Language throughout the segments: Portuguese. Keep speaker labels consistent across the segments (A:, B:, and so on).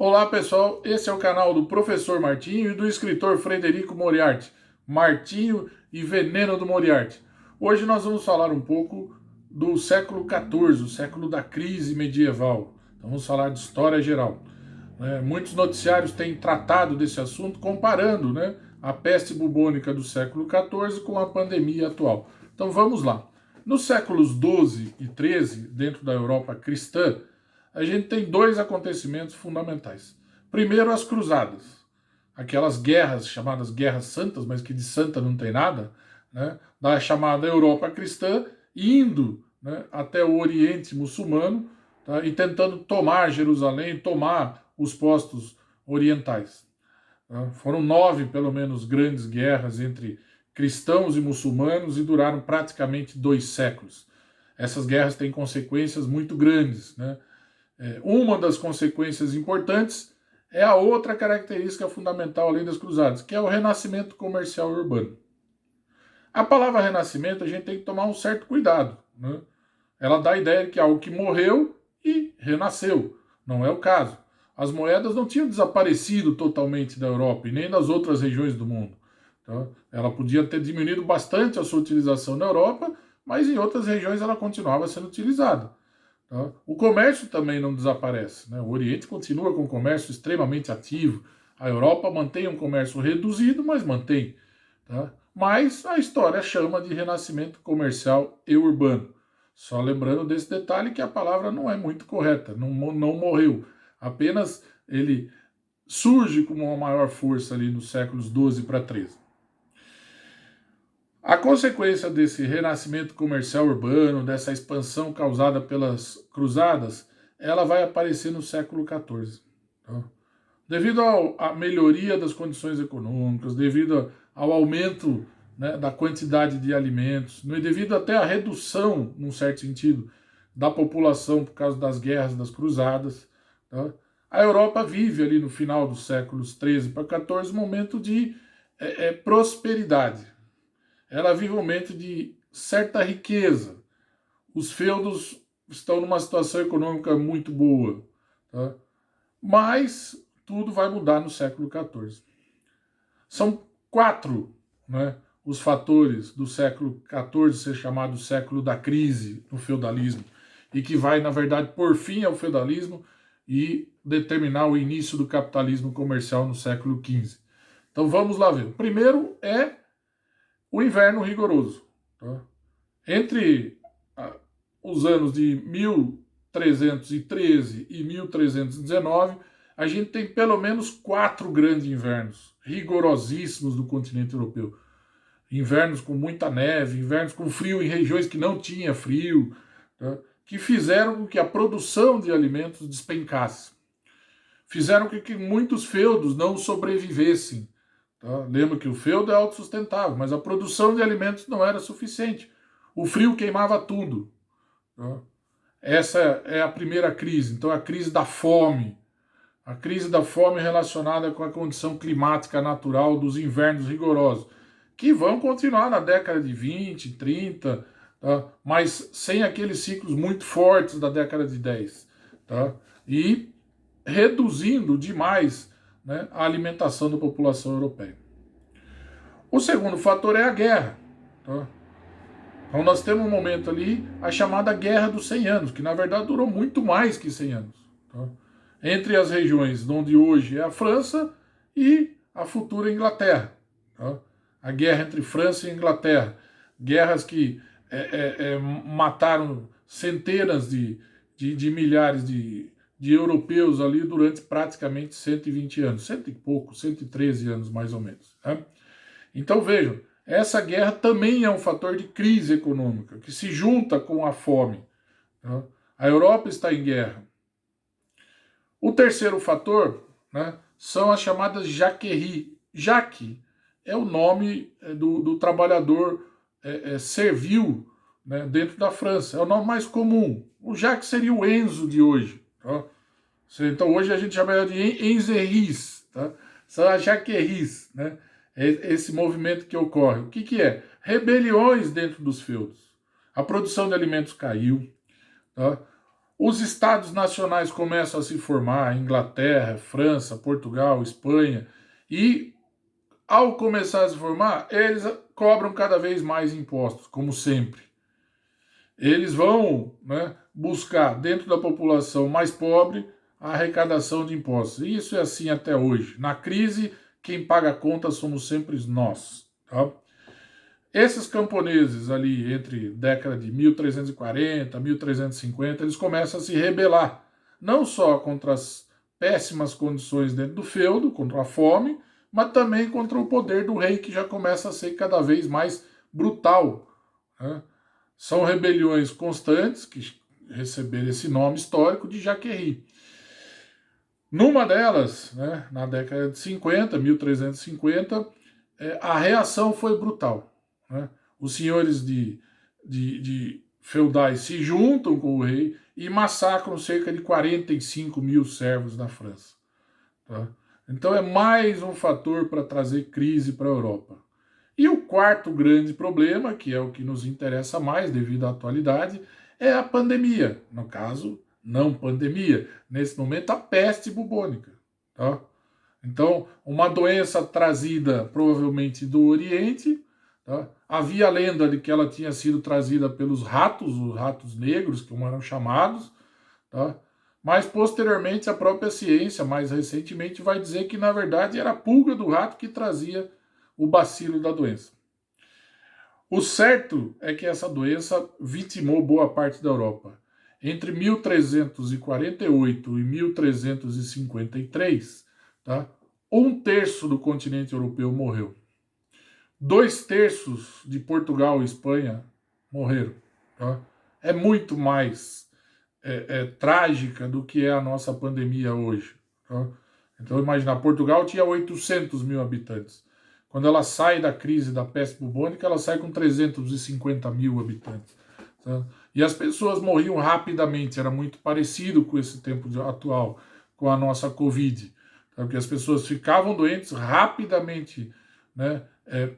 A: Olá pessoal, esse é o canal do Professor Martinho e do escritor Frederico Moriarty, Martinho e Veneno do Moriarty. Hoje nós vamos falar um pouco do século XIV, o século da crise medieval. Então vamos falar de história geral. Muitos noticiários têm tratado desse assunto comparando a peste bubônica do século XIV com a pandemia atual. Então vamos lá. Nos séculos XII e XIII, dentro da Europa cristã, a gente tem dois acontecimentos fundamentais. Primeiro, as cruzadas, aquelas guerras chamadas guerras santas, mas que de santa não tem nada, da chamada Europa cristã, indo até o Oriente muçulmano, tá, e tentando tomar Jerusalém, tomar os postos orientais. Tá. Foram 9, pelo menos, grandes guerras entre cristãos e muçulmanos e duraram praticamente 2 séculos. Essas guerras têm consequências muito grandes, Uma das consequências importantes é a outra característica fundamental além das cruzadas, que é o renascimento comercial e urbano. A palavra renascimento a gente tem que tomar um certo cuidado. Ela dá a ideia de que é algo que morreu e renasceu. Não é o caso. As moedas não tinham desaparecido totalmente da Europa e nem das outras regiões do mundo. Então, ela podia ter diminuído bastante a sua utilização na Europa, mas em outras regiões ela continuava sendo utilizada. Tá? O comércio também não desaparece. O Oriente continua com um comércio extremamente ativo. A Europa mantém um comércio reduzido, mas mantém. Tá? Mas a história chama de renascimento comercial e urbano. Só lembrando desse detalhe que a palavra não é muito correta, não morreu. Apenas ele surge com uma maior força ali nos séculos XII para XIII. A consequência desse renascimento comercial urbano, dessa expansão causada pelas cruzadas, ela vai aparecer no século XIV. Tá? Devido à melhoria das condições econômicas, devido ao aumento da quantidade de alimentos, devido até à redução, num certo sentido, da população por causa das guerras das cruzadas, tá? A Europa vive ali no final dos séculos XIII para XIV um momento de prosperidade. Ela vive um momento de certa riqueza. Os feudos estão numa situação econômica muito boa. Tá? Mas tudo vai mudar no século XIV. São 4 os fatores do século XIV ser chamado século da crise no feudalismo, e que vai, na verdade, pôr fim ao feudalismo e determinar o início do capitalismo comercial no século XV. Então vamos lá ver. O primeiro é o inverno rigoroso. Tá? Entre os anos de 1313 e 1319, a gente tem pelo menos 4 grandes invernos rigorosíssimos do continente europeu. Invernos com muita neve, invernos com frio em regiões que não tinha frio, tá? Que fizeram com que a produção de alimentos despencasse. Fizeram com que muitos feudos não sobrevivessem. Tá? Lembra que o feudo é autossustentável, mas a produção de alimentos não era suficiente. O frio queimava tudo. Tá? Essa é a primeira crise. Então, a crise da fome. A crise da fome relacionada com a condição climática natural dos invernos rigorosos, que vão continuar na década de 20, 30, tá? Mas sem aqueles ciclos muito fortes da década de 10. Tá? E reduzindo demais a alimentação da população europeia. O segundo fator é a guerra. Tá? Então nós temos um momento ali, a chamada Guerra dos 100 Anos, que na verdade durou muito mais que 100 anos. Tá? Entre as regiões onde hoje é a França e a futura Inglaterra. Tá? A guerra entre França e Inglaterra. Guerras que mataram centenas de milhares de europeus ali durante praticamente 120 anos, 100 e pouco, 113 anos mais ou menos. Tá? Então vejam, essa guerra também é um fator de crise econômica, que se junta com a fome. Tá? A Europa está em guerra. O terceiro fator são as chamadas jacqueries. Jacques é o nome do trabalhador servil dentro da França. É o nome mais comum. O Jacques seria o Enzo de hoje. Tá? Então hoje a gente chama de enzeris. Tá? São as jacqueries. Esse movimento que ocorre. O que é? Rebeliões dentro dos feudos. A produção de alimentos caiu. Tá? Os estados nacionais começam a se formar, Inglaterra, França, Portugal, Espanha, e ao começar a se formar, eles cobram cada vez mais impostos, como sempre. Eles vão, né, buscar dentro da população mais pobre a arrecadação de impostos. E isso é assim até hoje. Na crise, quem paga a conta somos sempre nós. Tá? Esses camponeses ali, entre década de 1340, 1350, eles começam a se rebelar, não só contra as péssimas condições dentro do feudo, contra a fome, mas também contra o poder do rei, que já começa a ser cada vez mais brutal. Né? São rebeliões constantes, que receberam esse nome histórico de Jaquerie. Numa delas, né, na década de 50, 1350, a reação foi brutal. Né? Os senhores de feudais se juntam com o rei e massacram cerca de 45 mil servos na França. Tá? Então é mais um fator para trazer crise para a Europa. E o quarto grande problema, que é o que nos interessa mais devido à atualidade, é a pandemia. No caso, não pandemia, nesse momento a peste bubônica. Tá? Então, uma doença trazida provavelmente do Oriente. Tá? Havia a lenda de que ela tinha sido trazida pelos ratos, os ratos negros, como eram chamados. Tá? Mas, posteriormente, a própria ciência, mais recentemente, vai dizer que, na verdade, era a pulga do rato que trazia o bacilo da doença. O certo é que essa doença vitimou boa parte da Europa. Entre 1348 e 1353, tá? Um terço do continente europeu morreu. 2 terços de Portugal e Espanha morreram. Tá? É muito mais trágica do que é a nossa pandemia hoje. Tá? Então, imagina, Portugal tinha 800 mil habitantes. Quando ela sai da crise da peste bubônica, ela sai com 350 mil habitantes. Tá? E as pessoas morriam rapidamente, era muito parecido com esse tempo atual, com a nossa Covid. Tá? Porque as pessoas ficavam doentes rapidamente, né?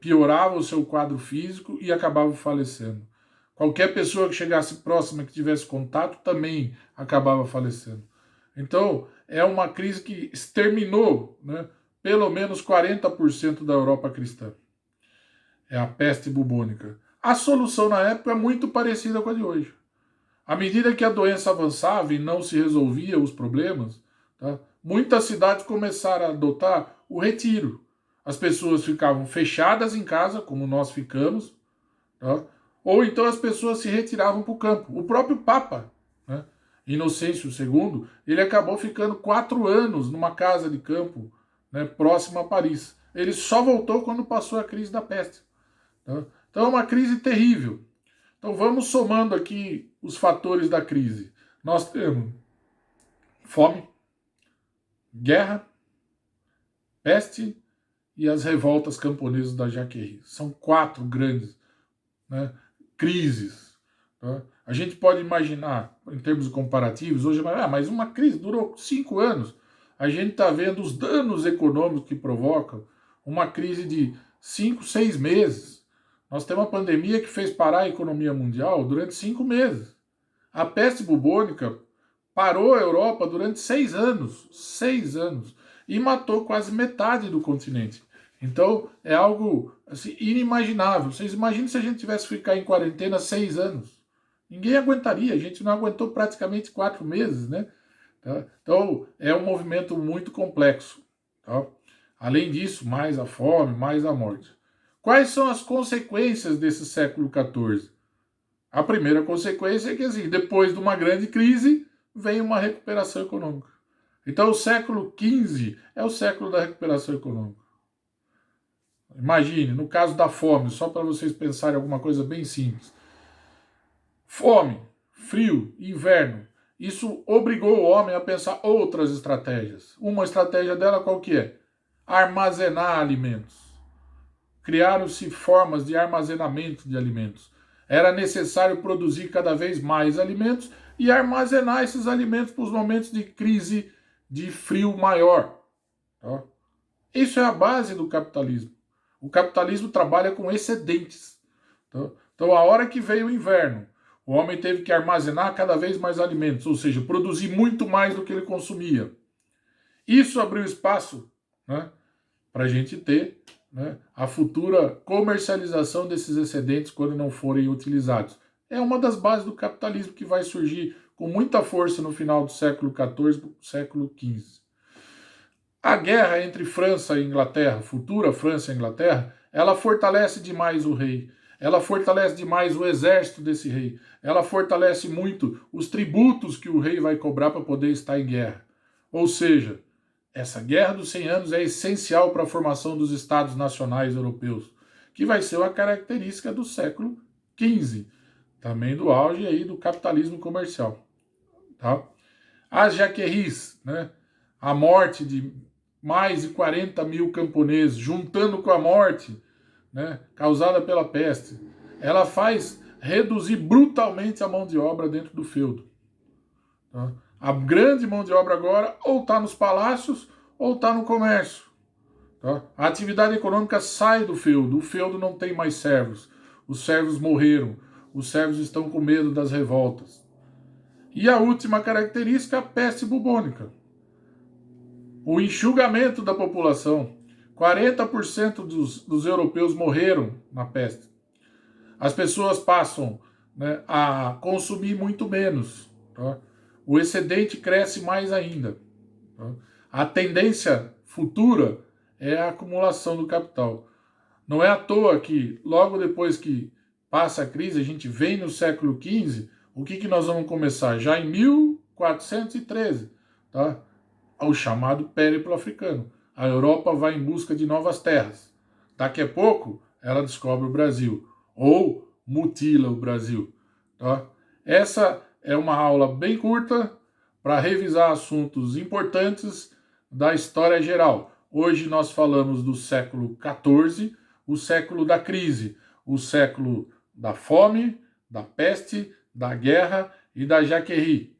A: Piorava o seu quadro físico e acabavam falecendo. Qualquer pessoa que chegasse próxima, que tivesse contato, também acabava falecendo. Então, é uma crise que exterminou, né, pelo menos 40% da Europa cristã. É a peste bubônica. A solução na época é muito parecida com a de hoje. À medida que a doença avançava e não se resolvia os problemas, tá, muitas cidades começaram a adotar o retiro. As pessoas ficavam fechadas em casa, como nós ficamos, tá, ou então as pessoas se retiravam para o campo. O próprio Papa, né, Inocêncio II, ele acabou ficando 4 anos numa casa de campo, né, próxima a Paris. Ele só voltou quando passou a crise da peste. Tá? Então é uma crise terrível. Então vamos somando aqui os fatores da crise. Nós temos fome, guerra, peste e as revoltas camponesas da Jaquerie. São 4 grandes, né, crises. Tá? A gente pode imaginar, em termos comparativos, hoje, mas uma crise durou 5 anos. A gente está vendo os danos econômicos que provocam uma crise de 5, 6 meses. Nós temos uma pandemia que fez parar a economia mundial durante 5 meses. A peste bubônica parou a Europa durante 6 anos. 6 anos. E matou quase metade do continente. Então, é algo assim, inimaginável. Vocês imaginem se a gente tivesse que ficar em quarentena 6 anos. Ninguém aguentaria. A gente não aguentou praticamente 4 meses, né? Tá? Então, é um movimento muito complexo. Tá? Além disso, mais a fome, mais a morte. Quais são as consequências desse século XIV? A primeira consequência é que, assim, depois de uma grande crise, vem uma recuperação econômica. Então, o século XV é o século da recuperação econômica. Imagine, no caso da fome, só para vocês pensarem alguma coisa bem simples. Fome, frio, inverno. Isso obrigou o homem a pensar outras estratégias. Uma estratégia dela qual que é? Armazenar alimentos. Criaram-se formas de armazenamento de alimentos. Era necessário produzir cada vez mais alimentos e armazenar esses alimentos para os momentos de crise de frio maior. Tá? Isso é a base do capitalismo. O capitalismo trabalha com excedentes. Tá? Então, a hora que veio o inverno, O homem teve que armazenar cada vez mais alimentos, ou seja, produzir muito mais do que ele consumia. Isso abriu espaço, né, para a gente ter, né, a futura comercialização desses excedentes quando não forem utilizados. É uma das bases do capitalismo que vai surgir com muita força no final do século XIV e século XV. A guerra entre França e Inglaterra, futura França e Inglaterra, ela fortalece demais o rei. Ela fortalece demais o exército desse rei. Ela fortalece muito os tributos que o rei vai cobrar para poder estar em guerra. Ou seja, essa guerra dos 100 anos é essencial para a formação dos estados nacionais europeus, que vai ser uma característica do século XV, também do auge aí do capitalismo comercial. Tá? As Jacqueries, né? A morte de mais de 40 mil camponeses, juntando com a morte, né, causada pela peste, ela faz reduzir brutalmente a mão de obra dentro do feudo. Tá? A grande mão de obra agora ou está nos palácios ou está no comércio. Tá? A atividade econômica sai do feudo, o feudo não tem mais servos, os servos morreram, os servos estão com medo das revoltas. E a última característica, a peste bubônica. O enxugamento da população. 40% dos europeus morreram na peste. As pessoas passam, né, a consumir muito menos. Tá? O excedente cresce mais ainda. Tá? A tendência futura é a acumulação do capital. Não é à toa que, logo depois que passa a crise, a gente vem no século XV, o que nós vamos começar? Já em 1413, tá? O chamado périplo africano. A Europa vai em busca de novas terras. Daqui a pouco, ela descobre o Brasil, ou mutila o Brasil. Tá? Essa é uma aula bem curta para revisar assuntos importantes da história geral. Hoje nós falamos do século XIV, o século da crise, o século da fome, da peste, da guerra e da Jacquerie.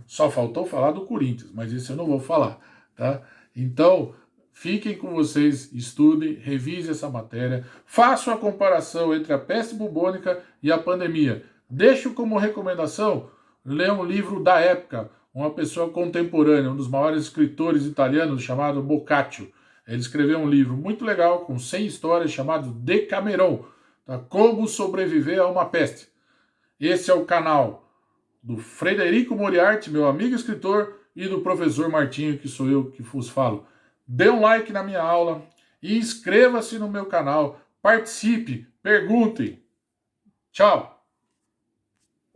A: Só faltou falar do Corinthians, mas isso eu não vou falar. Tá? Então, fiquem com vocês, estudem, revisem essa matéria, façam a comparação entre a peste bubônica e a pandemia. Deixo como recomendação ler um livro da época, uma pessoa contemporânea, um dos maiores escritores italianos, chamado Boccaccio. Ele escreveu um livro muito legal, com 100 histórias, chamado Decameron, tá? Como sobreviver a uma peste. Esse é o canal do Frederico Moriarty, meu amigo escritor, e do professor Martinho, que sou eu que vos falo. Dê um like na minha aula e inscreva-se no meu canal, participe, perguntem. Tchau!